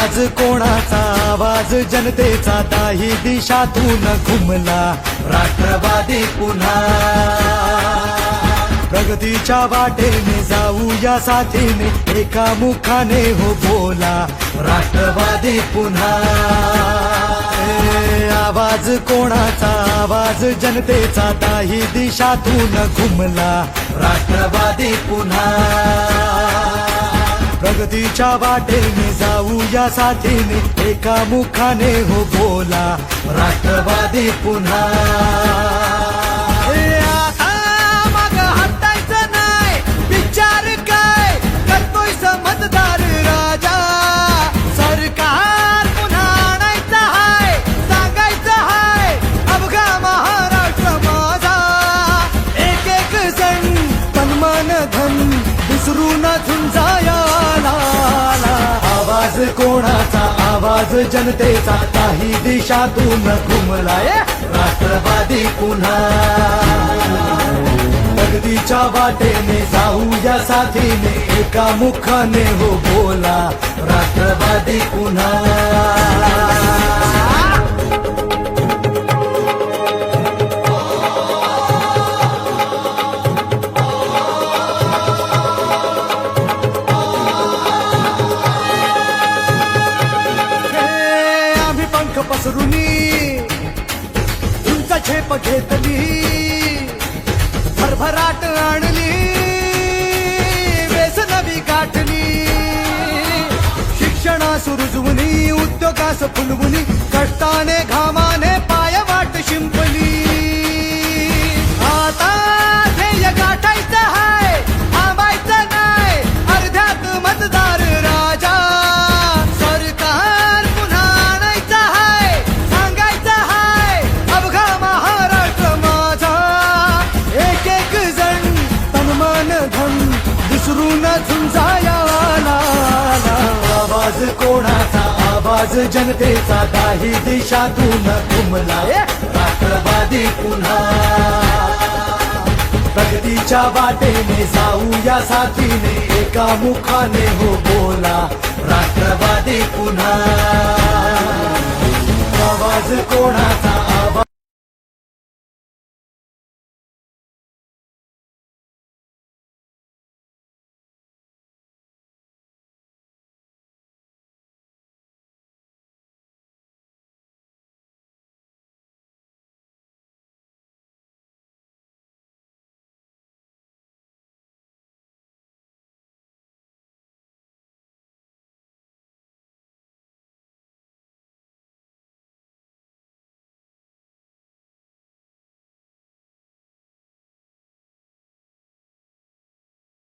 आवाज कोणाचा आवाज जनतेचा दाही दिशातून घुमला राष्ट्रवादी पुन्हा प्रगतीच्या वाटेने जाऊया साथीने एका मुखाने हो बोला राष्ट्रवादी पुन्हा आवाज कोणाचा आवाज जनतेचा दाही दिशातून घुमला राष्ट्रवादी पुन्हा प्रगतीच्या वाटेने जाऊया साथीने एका मुखाने हो बोला राष्ट्रवादी पुन्हा आता मग हटायचं नाही विचार काय करतोय समजदार राजा सरकार पुन्हा आणायचं हाय सांगायचं हाय अवघा महाराष्ट्र माझा एक एक जण तन मन धन विसरून झुंजाया आवाज कोणाचा आवाज जनतेचा काही दिशातून घुमलाय राष्ट्रवादी पुन्हा प्रगतीच्या वाटेने जाऊया साथीने एका मुखाने हो बोला राष्ट्रवादी पुन्हा पसरुनी तुमचा झेप घेतली भरभराट आणली व्यसनवी गाठली शिक्षणा सुरुजवुनी उद्योगास फुलवुनी कष्टाने घामाने पाय वाट शिंपली आता ध्येय गाठायचं हाय थांबायचं नाही अर्ध्यात मतदार राजा विसरून झुंजाया आवाज कोणाचा आवाज जनतेचा काही दिशातून घुमलाय राष्ट्रवादी पुन्हा प्रगतीच्या वाटेने जाऊया साथीने एका मुखाने हो बोला राष्ट्रवादी पुन्हा आवाज कोणाचा